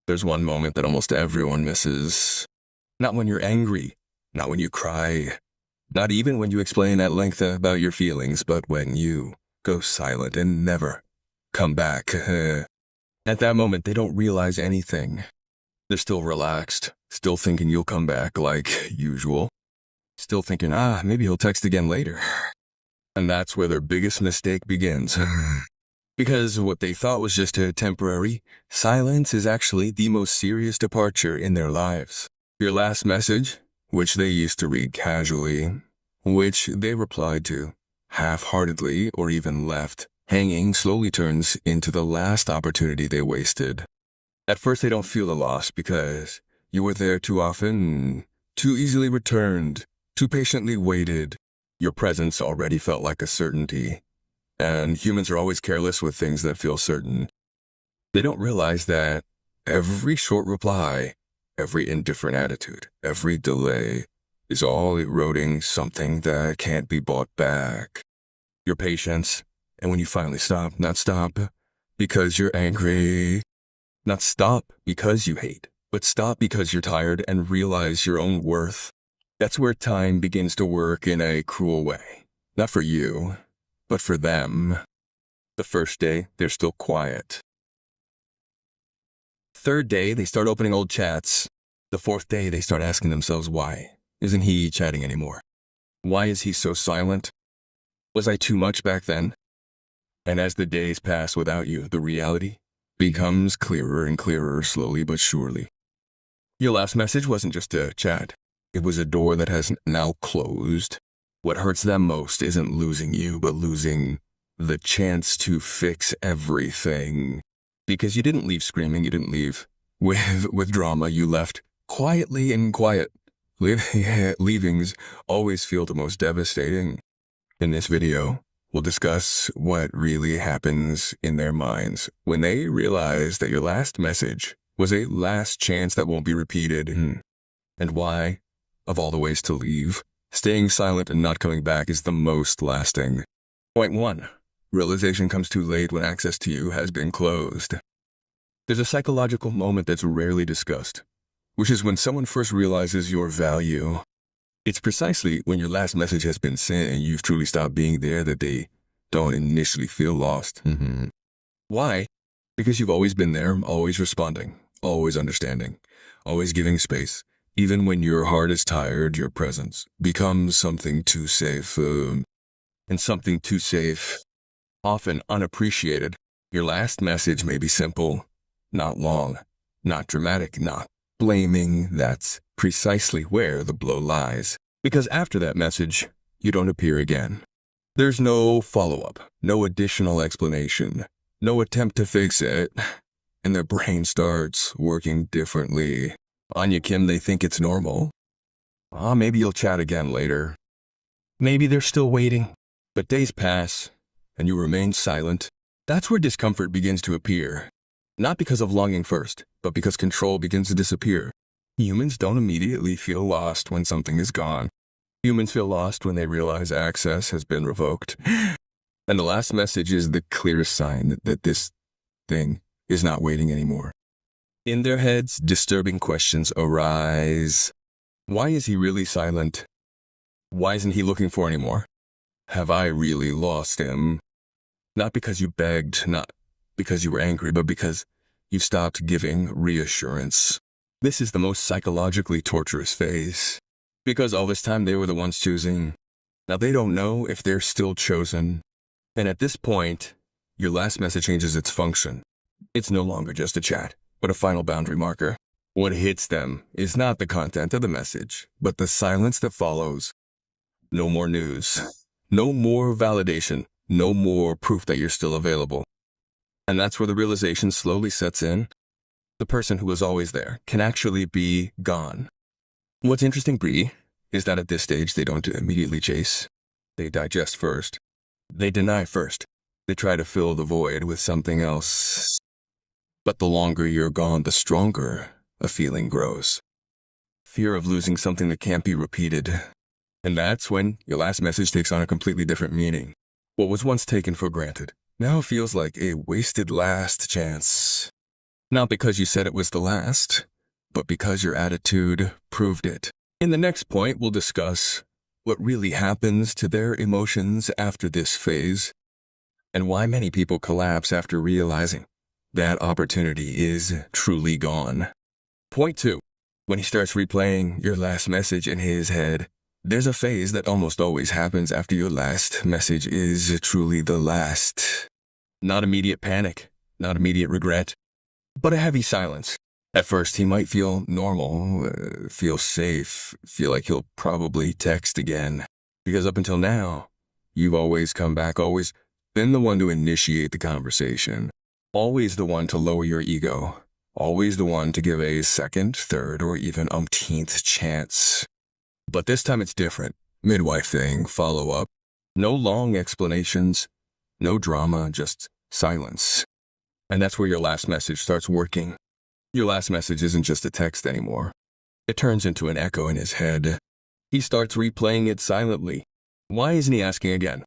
There's one moment that almost everyone misses. Not when you're angry, not when you cry, not even when you explain at length about your feelings, but when you go silent and never come back. At that moment, they don't realize anything. They're still relaxed, still thinking you'll come back like usual, still thinking, maybe he'll text again later. And that's where their biggest mistake begins. Because what they thought was just a temporary, silence is actually the most serious departure in their lives. Your last message, which they used to read casually, which they replied to half-heartedly or even left hanging, slowly turns into the last opportunity they wasted. At first they don't feel the loss because you were there too often, too easily returned, too patiently waited. Your presence already felt like a certainty. And humans are always careless with things that feel certain. They don't realize that every short reply, every indifferent attitude, every delay is all eroding something that can't be bought back. Your patience, and when you finally stop, not stop because you're angry, not stop because you hate, but stop because you're tired and realize your own worth. That's where time begins to work in a cruel way. Not for you, but for them. The first day, they're still quiet. Third day, they start opening old chats. The fourth day, they start asking themselves why. Isn't he chatting anymore? Why is he so silent? Was I too much back then? And as the days pass without you, the reality becomes clearer and clearer, slowly but surely. Your last message wasn't just a chat. It was a door that has now closed. What hurts them most isn't losing you, but losing the chance to fix everything. Because you didn't leave screaming, you didn't leave with drama, you left quietly and quiet. Leavings always feel the most devastating. In this video, we'll discuss what really happens in their minds when they realize that your last message was a last chance that won't be repeated. And why, of all the ways to leave, staying silent and not coming back is the most lasting. Point 1. Realization comes too late when access to you has been closed. There's a psychological moment that's rarely discussed, which is when someone first realizes your value. It's precisely when your last message has been sent and you've truly stopped being there that they don't initially feel lost. Why? Because you've always been there, always responding, always understanding, always giving space. Even when your heart is tired, your presence becomes something too safe. And something too safe, often unappreciated. Your last message may be simple, not long, not dramatic, not blaming. That's precisely where the blow lies. Because after that message, you don't appear again. There's no follow-up, no additional explanation, no attempt to fix it, and their brain starts working differently. On you, Kim, they think it's normal. Maybe you'll chat again later. Maybe they're still waiting. But days pass, and you remain silent. That's where discomfort begins to appear. Not because of longing first, but because control begins to disappear. Humans don't immediately feel lost when something is gone. Humans feel lost when they realize access has been revoked. And the last message is the clearest sign that this thing is not waiting anymore. In their heads, disturbing questions arise. Why is he really silent? Why isn't he looking for anymore? Have I really lost him? Not because you begged, not because you were angry, but because you stopped giving reassurance. This is the most psychologically torturous phase. Because all this time they were the ones choosing. Now they don't know if they're still chosen. And at this point, your last message changes its function. It's no longer just a chat, but a final boundary marker. What hits them is not the content of the message, but the silence that follows. No more news. No more validation. No more proof that you're still available. And that's where the realization slowly sets in. The person who was always there can actually be gone. What's interesting, Bree, is that at this stage they don't immediately chase. They digest first. They deny first. They try to fill the void with something else. But the longer you're gone, the stronger a feeling grows. Fear of losing something that can't be repeated. And that's when your last message takes on a completely different meaning. What was once taken for granted now feels like a wasted last chance. Not because you said it was the last, but because your attitude proved it. In the next point, we'll discuss what really happens to their emotions after this phase, and why many people collapse after realizing that opportunity is truly gone. Point 2. When he starts replaying your last message in his head, there's a phase that almost always happens after your last message is truly the last. Not immediate panic, not immediate regret, but a heavy silence. At first, he might feel normal, feel safe, feel like he'll probably text again. Because up until now, you've always come back, always been the one to initiate the conversation. Always the one to lower your ego. Always the one to give a second, third, or even umpteenth chance. But this time it's different. Midwife thing, follow-up. No long explanations, no drama, just silence. And that's where your last message starts working. Your last message isn't just a text anymore. It turns into an echo in his head. He starts replaying it silently. Why isn't he asking again?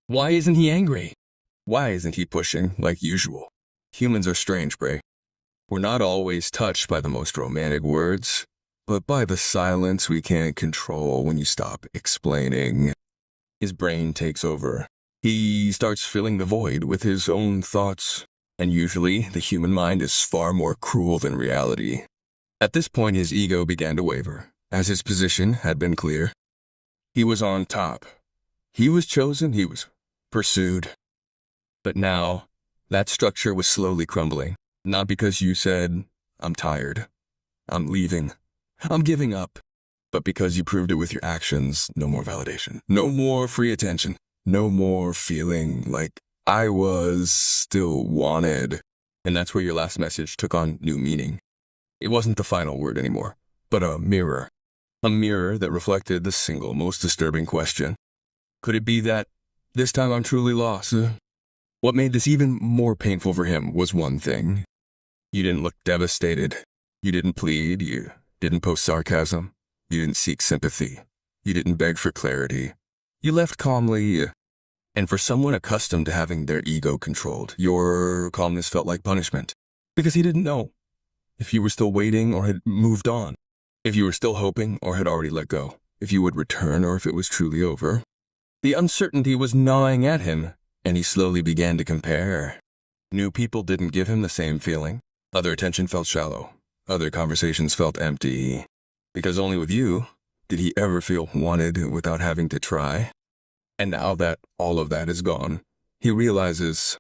Why isn't he angry? Why isn't he pushing like usual? Humans are strange, Bray. We're not always touched by the most romantic words, but by the silence we can't control when you stop explaining. His brain takes over. He starts filling the void with his own thoughts. And usually, the human mind is far more cruel than reality. At this point, his ego began to waver, as his position had been clear. He was on top. He was chosen, he was pursued. But now, that structure was slowly crumbling. Not because you said, "I'm tired, I'm leaving, I'm giving up," but because you proved it with your actions. No more validation, no more free attention, no more feeling like I was still wanted. And that's where your last message took on new meaning. It wasn't the final word anymore, but a mirror. A mirror that reflected the single most disturbing question. Could it be that this time I'm truly lost? What made this even more painful for him was one thing. You didn't look devastated. You didn't plead. You didn't post sarcasm. You didn't seek sympathy. You didn't beg for clarity. You left calmly. And for someone accustomed to having their ego controlled, your calmness felt like punishment. Because he didn't know if you were still waiting or had moved on, if you were still hoping or had already let go, if you would return or if it was truly over. The uncertainty was gnawing at him, and he slowly began to compare. New people didn't give him the same feeling. Other attention felt shallow. Other conversations felt empty. Because only with you did he ever feel wanted without having to try. And now that all of that is gone, he realizes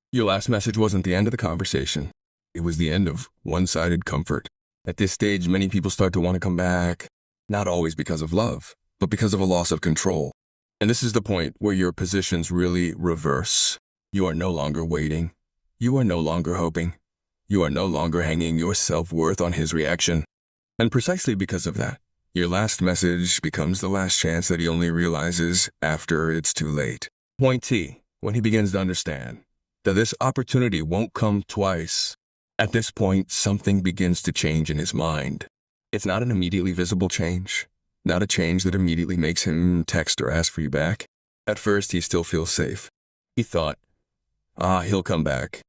your last message wasn't the end of the conversation. It was the end of one-sided comfort. At this stage, many people start to want to come back, not always because of love, but because of a loss of control. And this is the point where your positions really reverse. You are no longer waiting. You are no longer hoping. You are no longer hanging your self-worth on his reaction. And precisely because of that, your last message becomes the last chance that he only realizes after it's too late. Point T, when he begins to understand that this opportunity won't come twice. At this point, something begins to change in his mind. It's not an immediately visible change, not a change that immediately makes him text or ask for you back. At first, he still feels safe. He thought, he'll come back.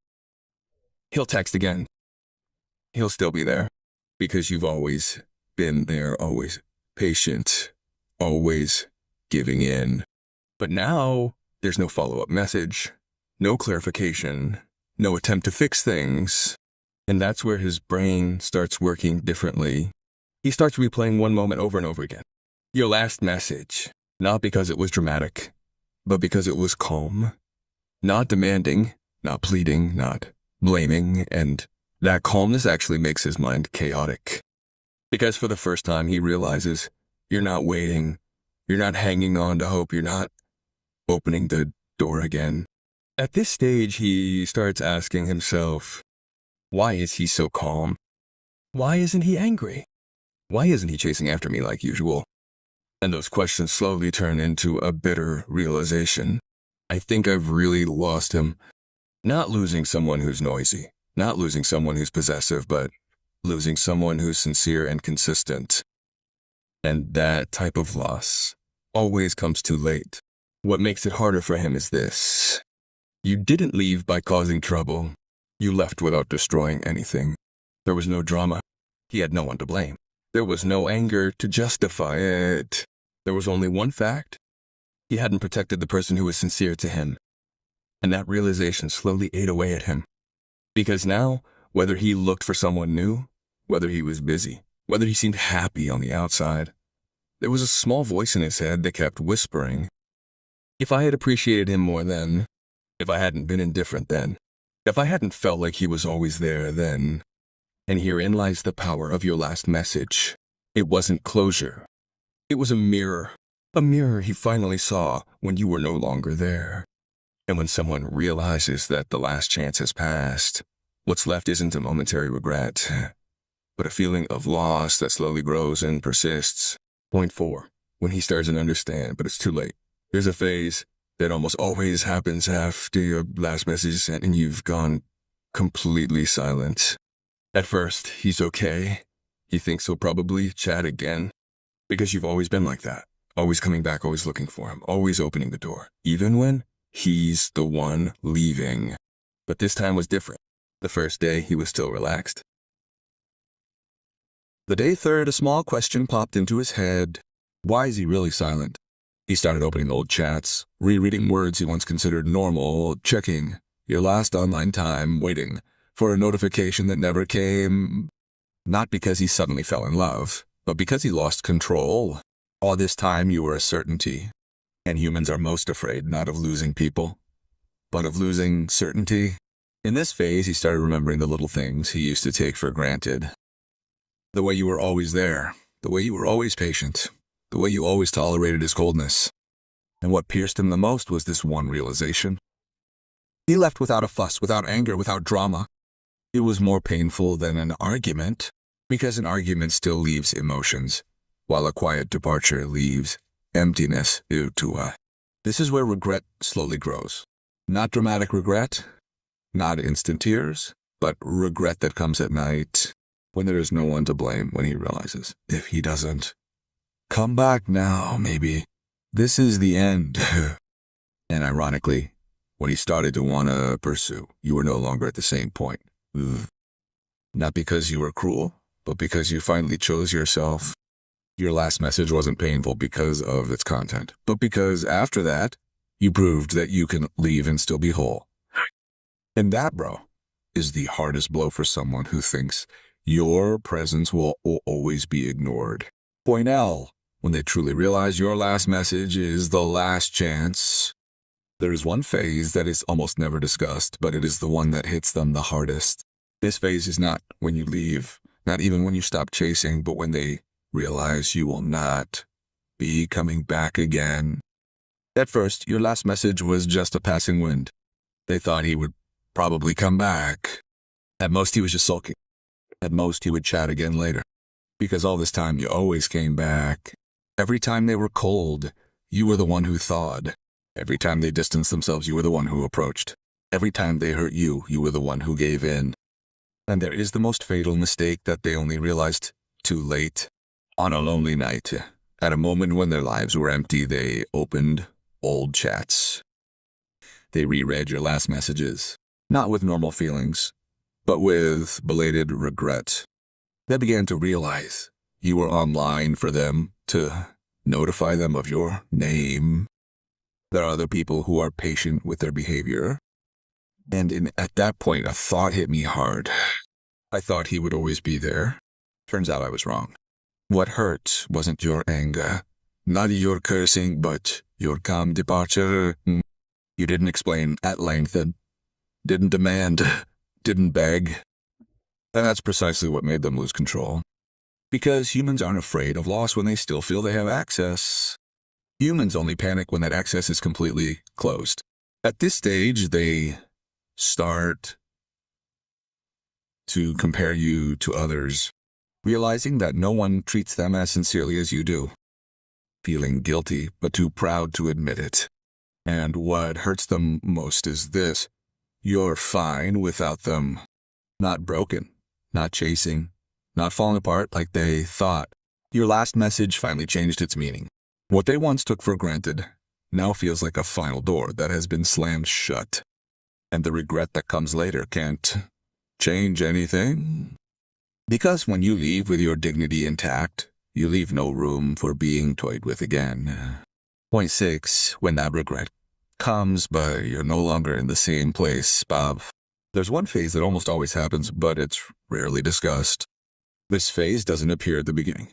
He'll text again. He'll still be there. Because you've always been there, always patient, always giving in. But now, there's no follow-up message, no clarification, no attempt to fix things. And that's where his brain starts working differently. He starts replaying one moment over and over again. Your last message, not because it was dramatic, but because it was calm. Not demanding, not pleading, not blaming, and that calmness actually makes his mind chaotic. Because for the first time he realizes you're not waiting, you're not hanging on to hope, you're not opening the door again. At this stage he starts asking himself, why is he so calm? Why isn't he angry? Why isn't he chasing after me like usual? And those questions slowly turn into a bitter realization. I think I've really lost him. Not losing someone who's noisy, not losing someone who's possessive, but losing someone who's sincere and consistent. And that type of loss always comes too late. What makes it harder for him is this. You didn't leave by causing trouble. You left without destroying anything. There was no drama. He had no one to blame. There was no anger to justify it. There was only one fact. He hadn't protected the person who was sincere to him. And that realization slowly ate away at him. Because now, whether he looked for someone new, whether he was busy, whether he seemed happy on the outside, there was a small voice in his head that kept whispering, if I had appreciated him more then, if I hadn't been indifferent then, if I hadn't felt like he was always there then. And herein lies the power of your last message. It wasn't closure. It was a mirror he finally saw when you were no longer there. And when someone realizes that the last chance has passed, what's left isn't a momentary regret, but a feeling of loss that slowly grows and persists. Point 4. When he starts to understand, but it's too late. There's a phase that almost always happens after your last message is sent and you've gone completely silent. At first, he's okay. He thinks he'll probably chat again. Because you've always been like that. Always coming back, always looking for him, always opening the door. Even when he's the one leaving. But this time was different. The first day, he was still relaxed. The day third, a small question popped into his head. Why is he really silent? He started opening old chats, rereading words he once considered normal, checking your last online time, waiting for a notification that never came. Not because he suddenly fell in love, but because he lost control. All this time you were a certainty. And humans are most afraid not of losing people, but of losing certainty. In this phase, he started remembering the little things he used to take for granted. The way you were always there, the way you were always patient, the way you always tolerated his coldness. And what pierced him the most was this one realization. He left without a fuss, without anger, without drama. It was more painful than an argument, because an argument still leaves emotions, while a quiet departure leaves emptiness. This is where regret slowly grows. Not dramatic regret, not instant tears, but regret that comes at night, when there is no one to blame, when he realizes, if he doesn't come back now, maybe this is the end. And ironically, when he started to want to pursue, you were no longer at the same point. Not because you were cruel, but because you finally chose yourself. Your last message wasn't painful because of its content, but because after that, you proved that you can leave and still be whole. And that, bro, is the hardest blow for someone who thinks your presence will always be ignored. Point L. When they truly realize your last message is the last chance. There is one phase that is almost never discussed, but it is the one that hits them the hardest. This phase is not when you leave, not even when you stop chasing, but when they realize you will not be coming back again. At first, your last message was just a passing wind. They thought he would probably come back. At most, he was just sulking. At most, he would chat again later. Because all this time, you always came back. Every time they were cold, you were the one who thawed. Every time they distanced themselves, you were the one who approached. Every time they hurt you, you were the one who gave in. And there is the most fatal mistake that they only realized too late. On a lonely night, at a moment when their lives were empty, they opened old chats. They reread your last messages, not with normal feelings, but with belated regret. They began to realize you were online for them to notify them of your name. There are other people who are patient with their behavior. And at that point, a thought hit me hard. I thought he would always be there. Turns out I was wrong. What hurt wasn't your anger, not your cursing, but your calm departure. You didn't explain at length, didn't demand, didn't beg. And that's precisely what made them lose control. Because humans aren't afraid of loss when they still feel they have access. Humans only panic when that access is completely closed. At this stage, they start to compare you to others, realizing that no one treats them as sincerely as you do, feeling guilty but too proud to admit it. And what hurts them most is this: you're fine without them. Not broken, not chasing, not falling apart like they thought. Your last message finally changed its meaning. What they once took for granted now feels like a final door that has been slammed shut. And the regret that comes later can't change anything. Because when you leave with your dignity intact, you leave no room for being toyed with again. Point 6. When that regret comes, but you're no longer in the same place, Bob. There's one phase that almost always happens, but it's rarely discussed. This phase doesn't appear at the beginning,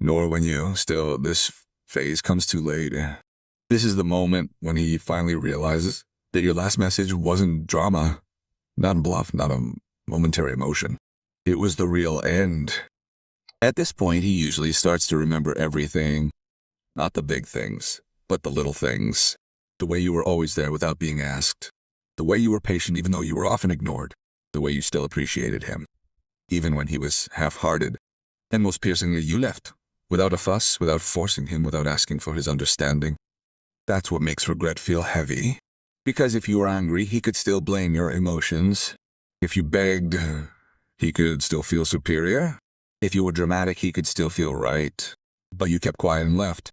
nor when this phase comes too late. This is the moment when he finally realizes that your last message wasn't drama, not a bluff, not a momentary emotion. It was the real end. At this point, he usually starts to remember everything, not the big things, but the little things. The way you were always there without being asked. The way you were patient even though you were often ignored. The way you still appreciated him, even when he was half-hearted. And most piercingly, you left, without a fuss, without forcing him, without asking for his understanding. That's what makes regret feel heavy. Because if you were angry, he could still blame your emotions. If you begged, he could still feel superior. If you were dramatic, he could still feel right. But you kept quiet and left.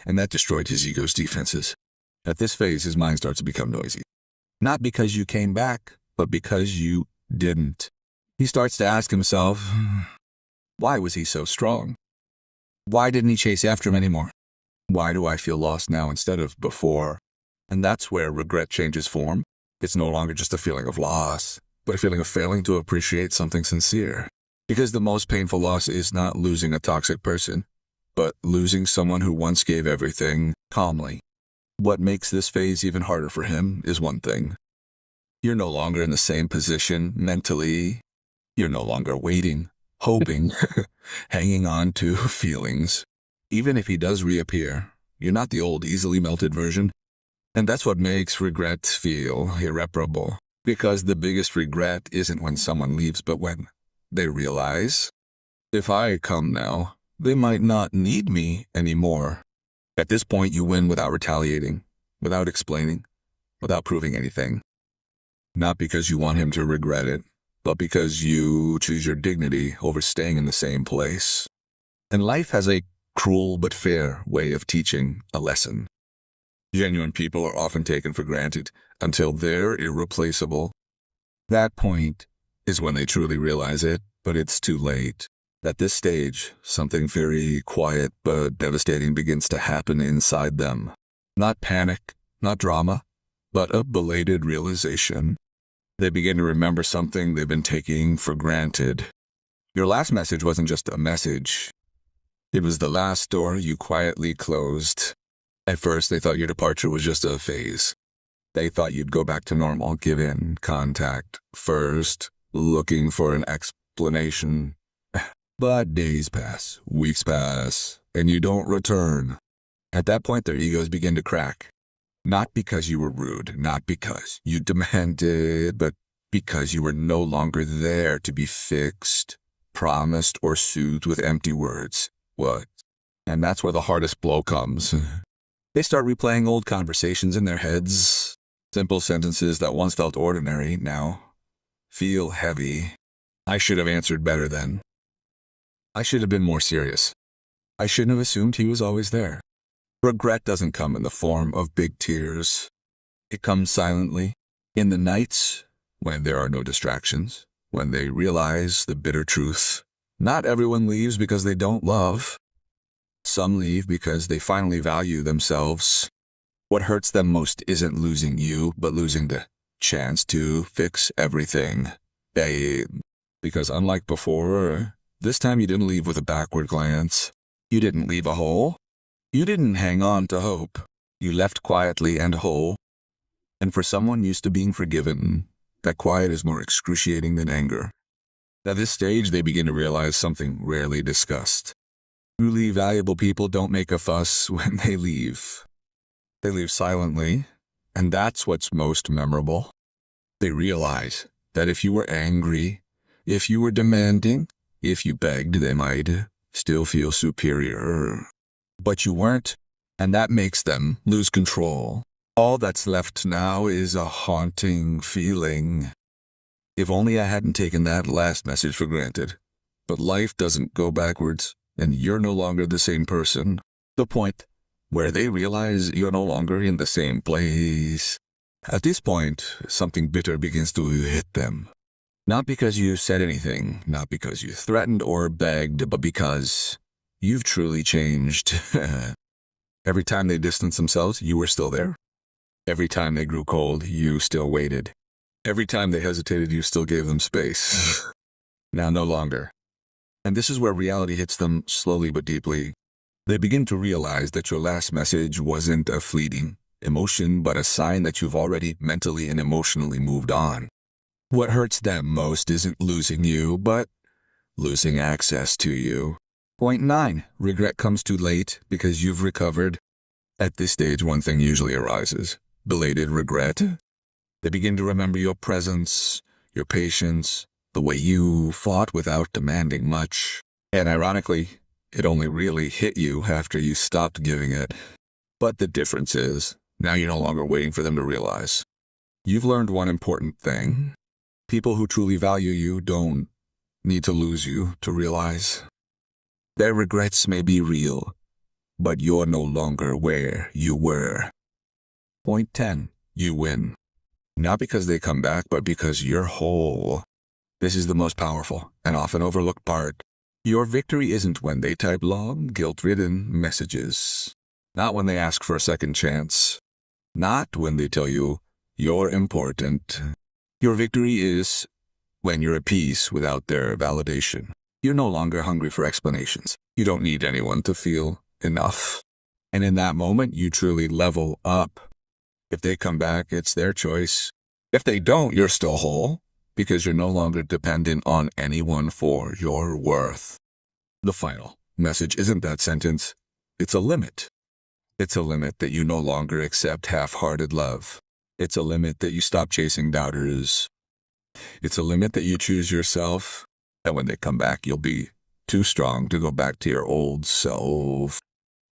And that destroyed his ego's defenses. At this phase, his mind starts to become noisy. Not because you came back, but because you didn't. He starts to ask himself, why was he so strong? Why didn't he chase after him anymore? Why do I feel lost now instead of before? And that's where regret changes form. It's no longer just a feeling of loss, but a feeling of failing to appreciate something sincere. Because the most painful loss is not losing a toxic person, but losing someone who once gave everything calmly. What makes this phase even harder for him is one thing. You're no longer in the same position mentally. You're no longer waiting, hoping, hanging on to feelings. Even if he does reappear, you're not the old, easily melted version. And that's what makes regret feel irreparable. Because the biggest regret isn't when someone leaves, but when they realize, if I come now, they might not need me anymore. At this point, you win without retaliating, without explaining, without proving anything. Not because you want him to regret it, but because you choose your dignity over staying in the same place. And life has a cruel but fair way of teaching a lesson. Genuine people are often taken for granted until they're irreplaceable. That point is when they truly realize it, but it's too late. At this stage, something very quiet but devastating begins to happen inside them. Not panic, not drama, but a belated realization. They begin to remember something they've been taking for granted. Your last message wasn't just a message. It was the last door you quietly closed. At first, they thought your departure was just a phase. They thought you'd go back to normal, give in, contact first, looking for an explanation. But days pass, weeks pass, and you don't return. At that point, their egos begin to crack. Not because you were rude, not because you demanded, but because you were no longer there to be fixed, promised, or soothed with empty words. What? And that's where the hardest blow comes. They start replaying old conversations in their heads. Simple sentences that once felt ordinary now feel heavy. I should have answered better then. I should have been more serious. I shouldn't have assumed he was always there. Regret doesn't come in the form of big tears. It comes silently, in the nights when there are no distractions, when they realize the bitter truth. Not everyone leaves because they don't love. Some leave because they finally value themselves. What hurts them most isn't losing you, but losing the chance to fix everything. Because unlike before, this time you didn't leave with a backward glance. You didn't leave a hole. You didn't hang on to hope. You left quietly and whole. And for someone used to being forgiven, that quiet is more excruciating than anger. At this stage, they begin to realize something rarely discussed. Truly valuable people don't make a fuss when they leave. They leave silently, and that's what's most memorable. They realize that if you were angry, if you were demanding, if you begged, they might still feel superior. But you weren't, and that makes them lose control. All that's left now is a haunting feeling. If only I hadn't taken that last message for granted. But life doesn't go backwards, and you're no longer the same person. The point where they realize you're no longer in the same place. At this point, something bitter begins to hit them. Not because you said anything, not because you threatened or begged, but because you've truly changed. Every time they distanced themselves, you were still there. Every time they grew cold, you still waited. Every time they hesitated, you still gave them space. Now no longer. And this is where reality hits them slowly but deeply. They begin to realize that your last message wasn't a fleeting emotion, but a sign that you've already mentally and emotionally moved on. What hurts them most isn't losing you, but losing access to you. Point 9. Regret comes too late because you've recovered. At this stage, one thing usually arises: belated regret. They begin to remember your presence, your patience, the way you fought without demanding much. And ironically, it only really hit you after you stopped giving it. But the difference is, now you're no longer waiting for them to realize. You've learned one important thing. People who truly value you don't need to lose you to realize. Their regrets may be real, but you're no longer where you were. Point 10. You win. Not because they come back, but because you're whole. This is the most powerful and often overlooked part. Your victory isn't when they type long, guilt-ridden messages. Not when they ask for a second chance. Not when they tell you you're important. Your victory is when you're at peace without their validation. You're no longer hungry for explanations. You don't need anyone to feel enough. And in that moment, you truly level up. If they come back, it's their choice. If they don't, you're still whole, because you're no longer dependent on anyone for your worth. The final message isn't that sentence. It's a limit. It's a limit that you no longer accept half-hearted love. It's a limit that you stop chasing doubters. It's a limit that you choose yourself. And when they come back, you'll be too strong to go back to your old self.